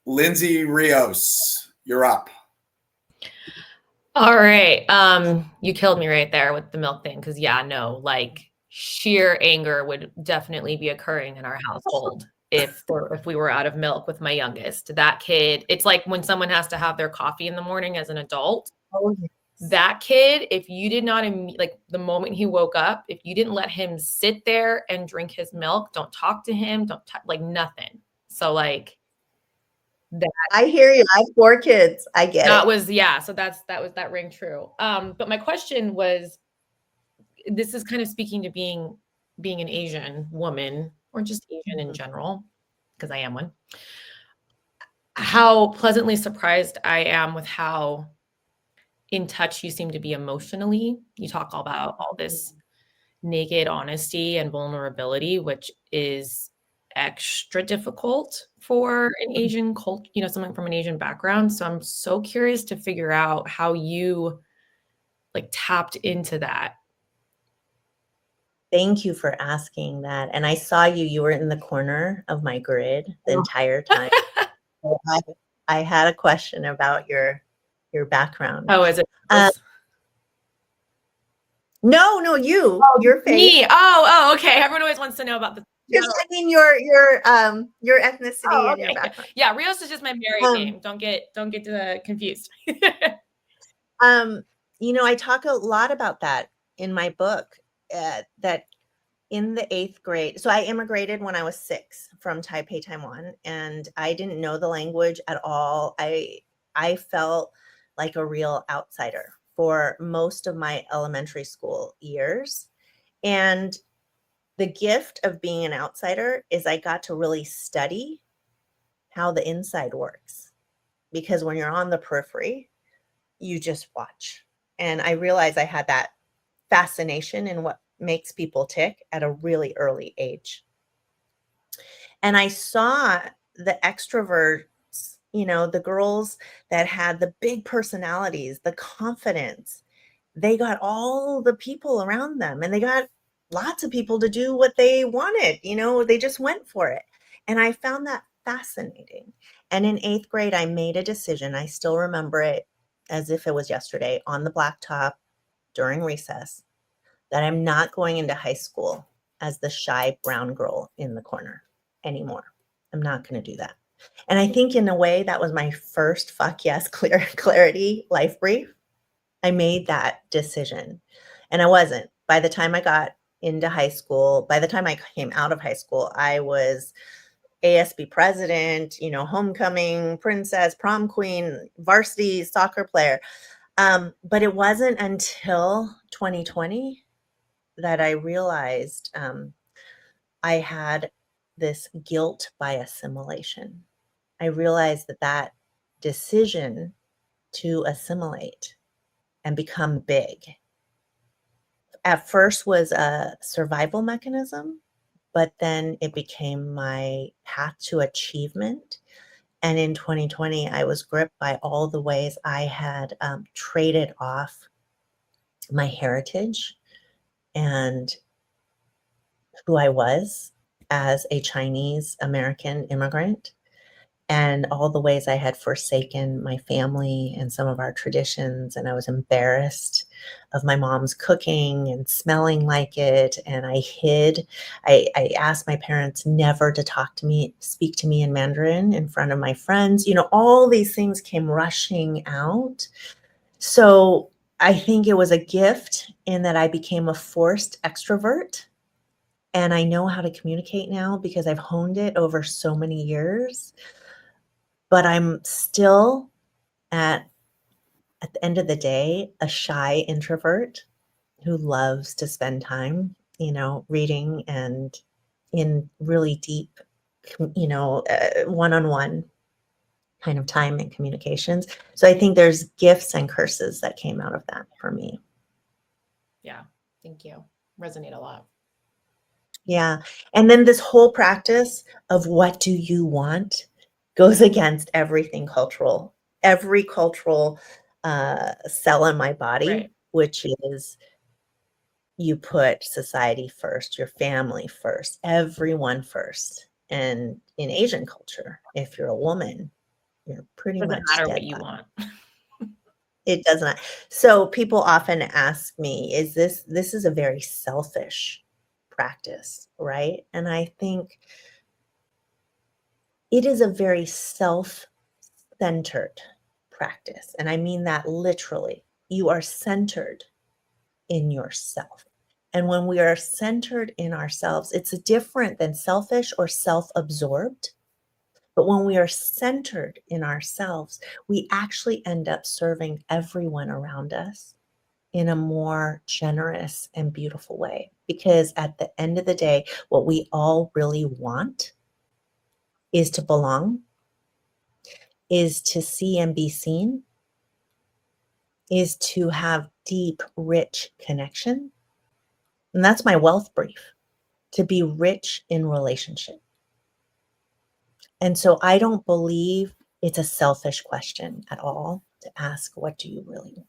Lindsay Rios, you're up. All right. You killed me right there with the milk thing. Cause yeah, no, like sheer anger would definitely be occurring in our household if we were out of milk with my youngest. That kid, it's like when someone has to have their coffee in the morning as an adult. Oh, yes. That kid, if you did not, like the moment he woke up, if you didn't let him sit there and drink his milk, don't talk to him, like nothing. So like that. I hear you. I have 4 kids. I get That it. was, yeah. So that rang true. But my question was, this is kind of speaking to being an Asian woman or just Asian in general, because I am one. How pleasantly surprised I am with how in touch you seem to be emotionally. You talk all about all this naked honesty and vulnerability, which is extra difficult for an Asian cult, someone from an Asian background. So I'm so curious to figure out how you like tapped into that. Thank you for asking that. And I saw you were in the corner of my grid the entire time. So I had a question about your background. Oh, is it? No, you. Your face. Me. Oh, okay. Everyone always wants to know about the. I mean your ethnicity and your background. Yeah, Rios is just my married name. Don't get confused. I talk a lot about that in my book. That in the 8th grade, so I immigrated when I was 6 from Taipei, Taiwan, and I didn't know the language at all. I felt like a real outsider for most of my elementary school years. And the gift of being an outsider is I got to really study how the inside works. Because when you're on the periphery, you just watch. And I realized I had that fascination in what makes people tick at a really early age. And I saw the extroverts, the girls that had the big personalities, the confidence, they got all the people around them and they got lots of people to do what they wanted. They just went for it. And I found that fascinating. And in 8th grade, I made a decision. I still remember it as if it was yesterday on the blacktop during recess, that I'm not going into high school as the shy brown girl in the corner anymore. I'm not going to do that. And I think in a way that was my first fuck yes clarity life brief. I made that decision and I wasn't. By the time I got into high school, by the time I came out of high school, I was ASB president, homecoming princess, prom queen, varsity soccer player. But it wasn't until 2020 that I realized I had this guilt by assimilation. I realized that decision to assimilate and become big at first was a survival mechanism, but then it became my path to achievement. And in 2020, I was gripped by all the ways I had traded off my heritage and who I was as a Chinese American immigrant, and all the ways I had forsaken my family and some of our traditions. And I was embarrassed of my mom's cooking and smelling like it. And I hid. I asked my parents never to speak to me in Mandarin in front of my friends. All these things came rushing out. So I think it was a gift in that I became a forced extrovert. And I know how to communicate now because I've honed it over so many years. But I'm still at the end of the day, a shy introvert who loves to spend time, reading and in really deep, one-on-one kind of time and communications. So I think there's gifts and curses that came out of that for me. Yeah, thank you. Resonate a lot. Yeah. And then this whole practice of what do you want goes against everything cultural, every cultural cell in my body, right, which is you put society first, your family first, everyone first. And in Asian culture, if you're a woman, you're pretty Doesn't much matter dead what you body. want. It does not. So people often ask me, is this is a very selfish practice, right? And I think it is a very self-centered practice. And I mean that literally. You are centered in yourself. And when we are centered in ourselves, it's different than selfish or self-absorbed. But when we are centered in ourselves, we actually end up serving everyone around us in a more generous and beautiful way. Because at the end of the day, what we all really want is to belong, is to see and be seen, is to have deep, rich connection. And that's my wealth brief, to be rich in relationship. And so I don't believe it's a selfish question at all to ask, what do you really want?